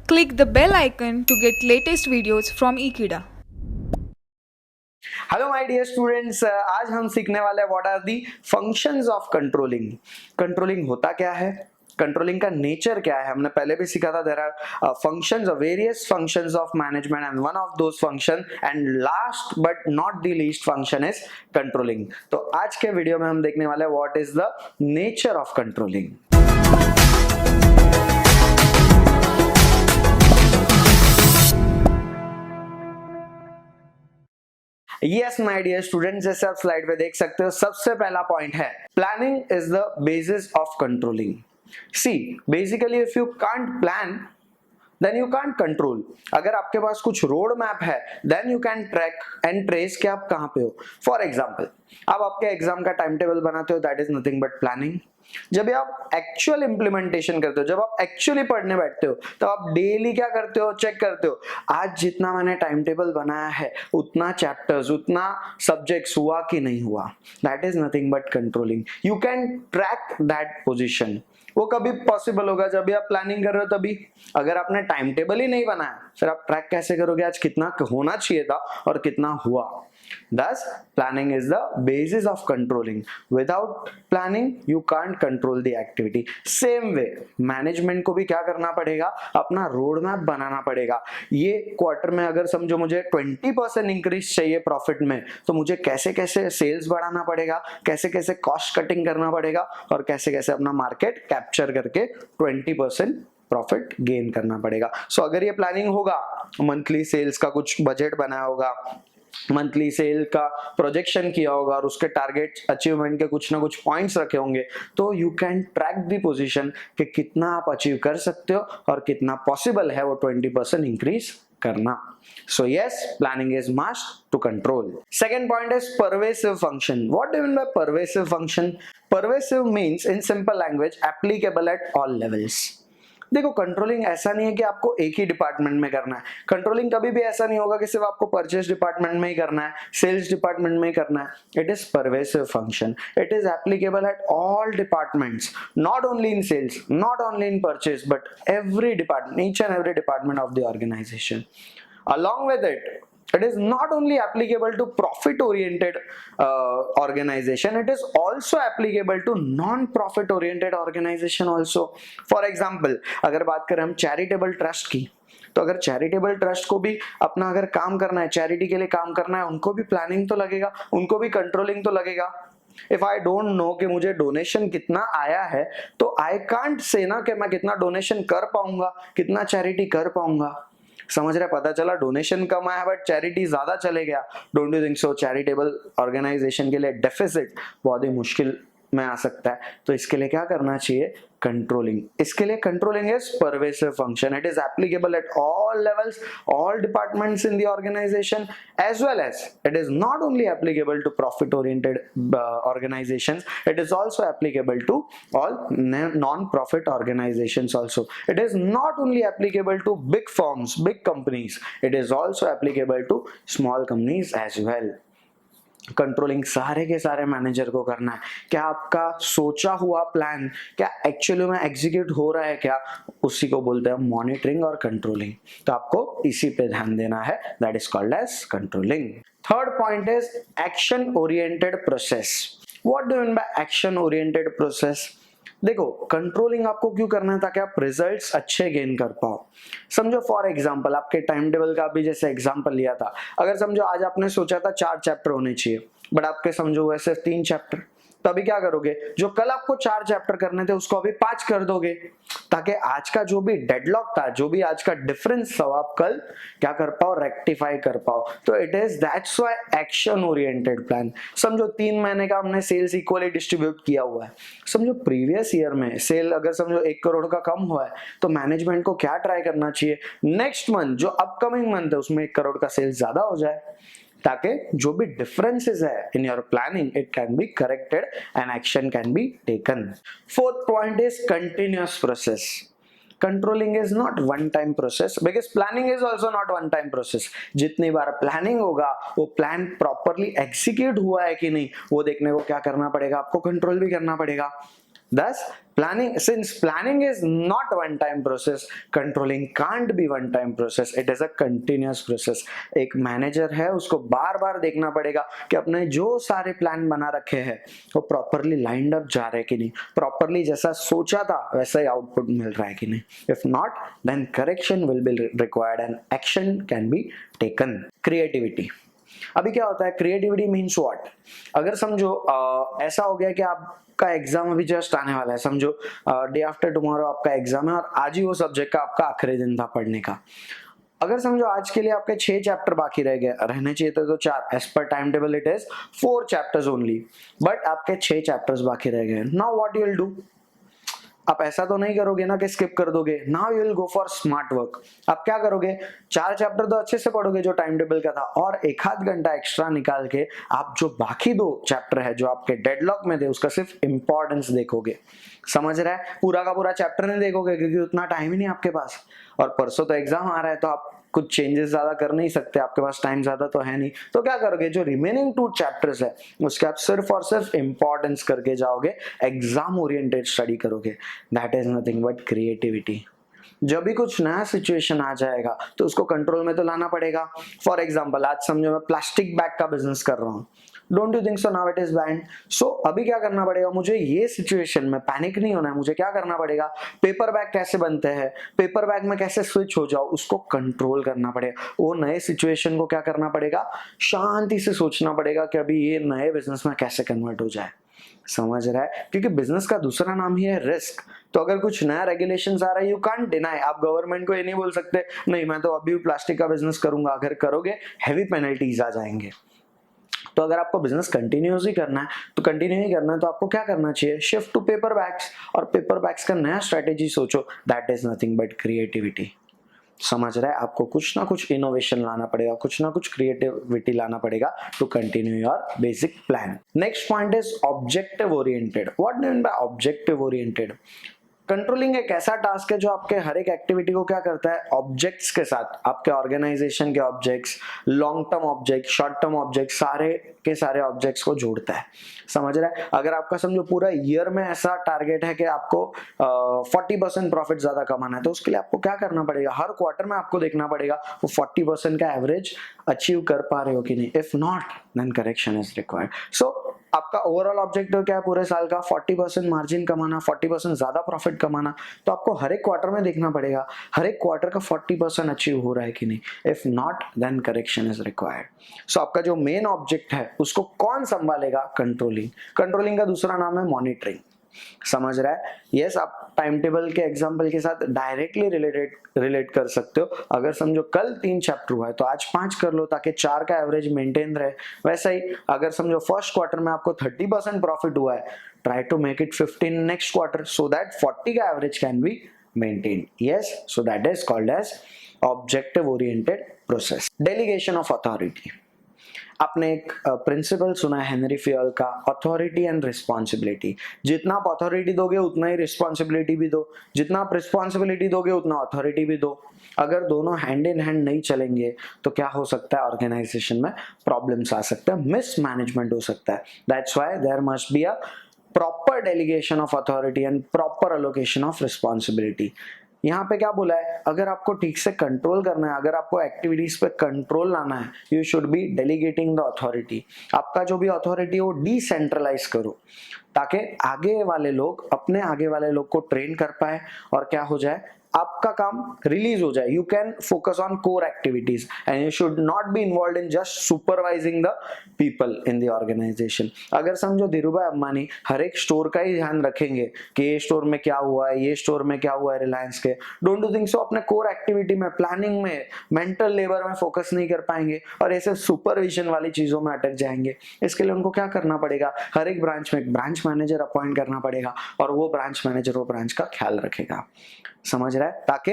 Click the bell icon to get latest videos from Ekeeda. Hello my dear students, आज हम सीखने वाले हैं what are the functions of controlling. Controlling होता क्या है, कंट्रोलिंग का नेचर क्या है, हमने पहले भी सीखा था। There are functions, various functions of management and one of those function and last but not the least function is controlling. तो आज के वीडियो में हम देखने वाले हैं what is the nature of controlling. Yes my dear student, जैसे आप स्लाइड पे देख सकते हो, सबसे पहला पॉइंट है planning is the basis of controlling. See basically if you can't plan then you can't control. अगर आपके पास कुछ रोड मैप है then you can track and trace कि आप कहां पे हो। फॉर एग्जांपल, आप आपके एग्जाम का टाइम टेबल बनाते हो, that is nothing but planning. जब आप एक्चुअल इंप्लीमेंटेशन करते हो, जब आप एक्चुअली पढ़ने बैठते हो, तो आप डेली क्या करते हो, चेक करते हो आज जितना मैंने टाइम टेबल बनाया है उतना चैप्टर्स, उतना सब्जेक्ट्स हुआ कि नहीं हुआ। That is nothing but controlling. You can track that position. वो कभी पॉसिबल होगा जब भी आप प्लानिंग कर रहे हो तभी। अगर आपने टाइम टेबल ही नहीं बनाया फिर आप ट्रैक कैसे करोगे आज कितना होना चाहिए था और कितना हुआ। Thus, planning is the basis of controlling. Without planning, you can't control the activity. Same way, management को भी क्या करना पड़ेगा, अपना रोड मैप बनाना पड़ेगा। ये क्वार्टर में अगर समझो मुझे 20% इंक्रीज चाहिए प्रॉफिट में, तो मुझे कैसे कैसे सेल्स बढ़ाना पड़ेगा, कैसे कैसे कॉस्ट कटिंग करना पड़ेगा और कैसे कैसे अपना मार्केट कैप्चर करके 20% प्रॉफिट गेन करना पड़ेगा। सो अगर ये प्लानिंग होगा, मंथली सेल्स का कुछ बजट बनाया होगा, मंथली सेल का प्रोजेक्शन किया होगा और उसके टारगेट अचीवमेंट के कुछ ना कुछ पॉइंट्स रखे होंगे, तो you can track the position कि कितना आप अचीव कर सकते हो और कितना पॉसिबल है वो 20% इंक्रीज करना। So yes, planning is must to control. Second point is pervasive function. What do you mean by pervasive function? Pervasive means in simple language applicable at all levels. देखो, controlling ऐसा नहीं है कि आपको एक ही डिपार्टमेंट में करना है। कंट्रोलिंग कभी भी ऐसा नहीं होगा कि सिर्फ आपको परचेज डिपार्टमेंट में ही करना है, सेल्स डिपार्टमेंट में ही करना है। It is pervasive function. It is applicable at all departments, not only in sales, not only in purchase, but every department, each and every department of the organisation. Along with it, it is not only applicable to profit oriented organization, it is also applicable to non-profit oriented organization also. For example, अगर बात करें हम charitable trust की, तो अगर charitable trust को भी अपना अगर काम करना है, चैरिटी के लिए काम करना है, उनको भी प्लानिंग तो लगेगा, उनको भी कंट्रोलिंग तो लगेगा। इफ आई डोंट नो कि मुझे डोनेशन कितना आया है, तो आई कांट से ना कि मैं कितना डोनेशन कर पाऊंगा, कितना चैरिटी कर पाऊंगा। समझ रहे, पता चला डोनेशन कम आया बट चैरिटी ज्यादा चले गया। Don't you think so? Charitable organisation के लिए डेफिसिट बहुत ही मुश्किल में आ सकता है। तो इसके लिए क्या करना चाहिए? कंट्रोलिंग। इसके लिए controlling is pervasive function. It is applicable at all levels, all departments in the organisation, as well as it is not only applicable to profit oriented organizations, it is also applicable to all non-profit organizations also. It is not only applicable to big firms, big companies, it is also applicable to small companies as well. Controlling सारे के सारे manager को करना है। क्या आपका सोचा हुआ प्लान क्या एक्चुअली में एग्जीक्यूट हो रहा है क्या, उसी को बोलते हैं मॉनिटरिंग और कंट्रोलिंग। तो आपको इसी पे ध्यान देना है, that is called as controlling. Third point is action oriented process. What do mean by action oriented process? देखो, कंट्रोलिंग आपको क्यों करना है? ताकि आप रिजल्ट्स अच्छे गेन कर पाओ। समझो फॉर एग्जांपल, आपके टाइम टेबल का भी जैसे एग्जांपल लिया था, अगर समझो आज आपने सोचा था 4 चैप्टर होने चाहिए बट आपके समझो हुए सिर्फ 3 चैप्टर, तो अभी क्या करोगे? जो कल आपको 4 चैप्टर करने थे उसको अभी 5 कर दोगे, ताकि आज का जो भी डेडलॉक था, जो भी आज का डिफरेंस था, आप कल क्या कर पाओ? रेक्टिफाई कर पाओ। तो it is that's why action oriented plan. समझो 3 महीने का हमने सेल्स इक्वली डिस्ट्रीब्यूट किया हुआ है। समझो प्रीवियस ईयर में सेल अगर समझो 1 करोड़ का कम हुआ है, तो मैनेजमेंट को क्या ट्राई करना चाहिए? नेक्स्ट मंथ जो अपकमिंग मंथ है उसमें 1 करोड़ का सेल्स ज्यादा हो जाए, ताकि जो भी डिफरेंसेस है in your planning it can be corrected and action can be taken. Fourth point is continuous process. Controlling is not one time process, because planning is also not one time process. जितनी बार planning होगा वो plan properly execute हुआ है कि नहीं वो देखने को क्या करना पड़ेगा? आपको कंट्रोल भी करना पड़ेगा। Thus, Planning, since planning is not one time process, controlling can't be one time process, it is a continuous process. एक मैनेजर है, उसको बार बार देखना पड़ेगा कि अपने जो सारे प्लान बना रखे हैं वो प्रॉपरली लाइंड अप जा रहे कि नहीं, प्रॉपरली जैसा सोचा था वैसा ही आउटपुट मिल रहा है कि नहीं. If not, then correction will be required and action can be taken. Creativity. अभी क्या होता है, क्रिएटिविटी मीन्स व्हाट. अगर समझो ऐसा हो गया कि आपका एग्जाम अभी जस्ट आने वाला है, समझो डे आफ्टर टुमारो आपका एग्जाम है और आज ही वो सब्जेक्ट का आपका आखिरी दिन था पढ़ने का. अगर समझो आज के लिए आपके 6 चैप्टर बाकी रह गए, रहने चाहिए थे तो 4, as per time table it is 4 chapters only, but आपके 6 चैप्टर्स बाकी रह गए. Now what you will do, आप ऐसा तो नहीं करोगे ना कि स्किप कर दोगे. Now you will go for smart work. आप क्या करोगे, 4 चैप्टर तो अच्छे से पढ़ोगे जो टाइम टेबल का था, और 1 आध घंटा एक्स्ट्रा निकाल के आप जो बाकी 2 चैप्टर है जो आपके डेडलॉक में थे उसका सिर्फ इंपॉर्टेंस देखोगे. समझ रहा है, पूरा का पूरा चैप्टर नहीं देखोगे क्योंकि उतना टाइम ही नहीं आपके पास, और परसों तो एग्जाम आ रहा है तो आप कुछ चेंजेस ज्यादा कर नहीं सकते, आपके पास टाइम ज्यादा तो है नहीं. तो क्या करोगे, जो रिमेनिंग 2 चैप्टर्स है उसके आप सिर्फ और सिर्फ इंपॉर्टेंस करके जाओगे, एग्जाम ओरिएंटेड स्टडी करोगे. That is nothing but creativity. जब भी कुछ नया सिचुएशन आ जाएगा तो उसको कंट्रोल में तो लाना पड़ेगा. फॉर एग्जाम्पल, आज समझो मैं प्लास्टिक बैग का बिजनेस कर रहा हूँ. Don't you think so now it is band. So अभी क्या करना पड़ेगा, मुझे ये सिचुएशन में पैनिक नहीं होना है. मुझे क्या करना पड़ेगा, पेपर बैग कैसे बनते हैं, पेपर बैग में कैसे स्विच हो जाओ, उसको कंट्रोल करना पड़ेगा. वो नए सिचुएशन को क्या करना पड़ेगा, शांति से सोचना पड़ेगा कि अभी ये नए बिजनेस में कैसे कन्वर्ट हो जाए. समझ रहा है, क्योंकि बिजनेस का दूसरा नाम ही है रिस्क. तो अगर कुछ नया रेगुलेशंस आ रहा है, यू कांट डिनाई. आप गवर्नमेंट को ये नहीं बोल सकते नहीं मैं तो अभी प्लास्टिक का बिजनेस करूंगा. अगर करोगे हैवी पेनल्टीज आ जाएंगे. तो अगर आपको बिजनेस कंटिन्यूस ही करना है तो कंटिन्यू ही करना है, तो आपको क्या करना चाहिए, शिफ्ट टू पेपर बैग्स, और पेपर बैग्स का नया स्ट्रेटेजी सोचो. That is nothing but creativity. समझ रहा है, आपको कुछ ना कुछ इनोवेशन लाना पड़ेगा, कुछ ना कुछ क्रिएटिविटी लाना पड़ेगा to continue your basic plan. Next point is objective oriented. What do mean by objective oriented. Controlling एक ऐसा टास्क है जो आपके हर एक एक्टिविटी को क्या करता है, ऑब्जेक्ट्स के साथ, आपके ऑर्गेनाइजेशन के objects, long term object, short term object, सारे के सारे ऑब्जेक्ट्स को जोड़ता है. समझ रहा है, अगर आपका समझो पूरा ईयर में ऐसा टारगेट है कि आपको 40% प्रॉफिट ज्यादा कमाना है, तो उसके लिए आपको क्या करना पड़ेगा, हर क्वार्टर में आपको देखना पड़ेगा वो 40% का एवरेज अचीव कर पा रहे हो कि नहीं. If not, then correction is required. So आपका ओवरऑल ऑब्जेक्टिव क्या है पूरे साल का, 40% मार्जिन कमाना, 40% ज्यादा प्रॉफिट कमाना. तो आपको हर एक क्वार्टर में देखना पड़ेगा हर एक क्वार्टर का 40% अचीव हो रहा है कि नहीं. If not, then correction is required. So आपका जो मेन ऑब्जेक्ट है उसको कौन संभालेगा, कंट्रोलिंग. कंट्रोलिंग का दूसरा नाम है मॉनिटरिंग. समझ रहा है, यस. आप टाइम टेबल के एग्जांपल के साथ डायरेक्टली रिलेट कर सकते हो. अगर समझो कल 3 चैप्टर हुआ है तो आज 5 कर लो ताकि 4 का एवरेज मेंटेन रहे. वैसा ही अगर समझो फर्स्ट क्वार्टर में आपको 30% प्रॉफिट हुआ है, try to make it 15 next quarter so that 40 का average can be maintain. Yes, so that is called as objective oriented process. Delegation of authority. आपने एक प्रिंसिपल सुना है हेनरी फियल का, अथॉरिटी एंड रिस्पॉन्सिबिलिटी. जितना आप अथॉरिटी दोगे उतना ही रिस्पॉन्सिबिलिटी भी दो, जितना आप रिस्पॉन्सिबिलिटी दोगे उतना अथॉरिटी भी दो. अगर दोनों हैंड इन हैंड नहीं चलेंगे तो क्या हो सकता है, ऑर्गेनाइजेशन में प्रॉब्लम्स आ सकते हैं, मिसमैनेजमेंट हो सकता है. That's why there must be a proper delegation of authority and proper allocation of responsibility. यहाँ पे क्या बोला है, अगर आपको ठीक से कंट्रोल करना है, अगर आपको एक्टिविटीज पे कंट्रोल लाना है, you should be delegating the authority. आपका जो भी अथॉरिटी है वो डिसेंट्रलाइज करो ताकि आगे वाले लोग अपने आगे वाले लोग को ट्रेन कर पाए और क्या हो जाए, आपका काम रिलीज हो जाए. You can focus on core activities and you should not be involve in just supervising the people in the organisation. अगर समझो धीरूभाई अंबानी हर एक स्टोर का ही ध्यान रखेंगे कि ये स्टोर में क्या हुआ है, ये स्टोर में क्या हुआ है रिलायंस के, डोंट डू थिंक सो. अपने कोर एक्टिविटी में, प्लानिंग में, मेंटल लेबर में फोकस नहीं कर पाएंगे और ऐसे सुपरविजन वाली चीजों में अटक जाएंगे. इसके लिए उनको क्या करना पड़ेगा, हर एक ब्रांच में एक ब्रांच मैनेजर अपॉइंट करना पड़ेगा और वो ब्रांच मैनेजर वो ब्रांच का ख्याल रखेगा. समझ रहा है, ताकि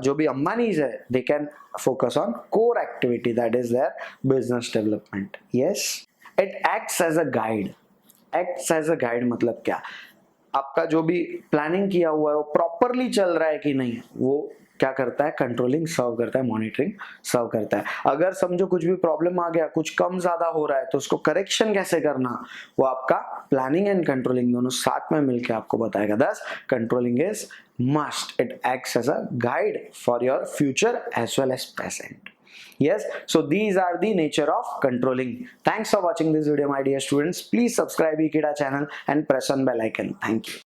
जो भी अंबानीज है they can focus on core activity, that is their business development. Yes, it acts as a guide. Acts as a guide मतलब क्या, आपका जो भी प्लानिंग किया हुआ है वो प्रॉपरली चल रहा है कि नहीं, वो क्या करता है, कंट्रोलिंग सर्व करता है, मॉनिटरिंग सर्व करता है। अगर समझो कुछ भी प्रॉब्लम आ गया, कुछ कम ज्यादा हो रहा है, तो उसको करेक्शन कैसे करना, वो आपका प्लानिंग एंड कंट्रोलिंग दोनों साथ में मिलकर आपको बताएगा। Thus controlling is must, it acts as a guide for your future as well as present. Yes, so these are the nature of controlling. Thanks for watching this video, my dear students. Please subscribe Ekeeda channel and press on bell icon. Thank you.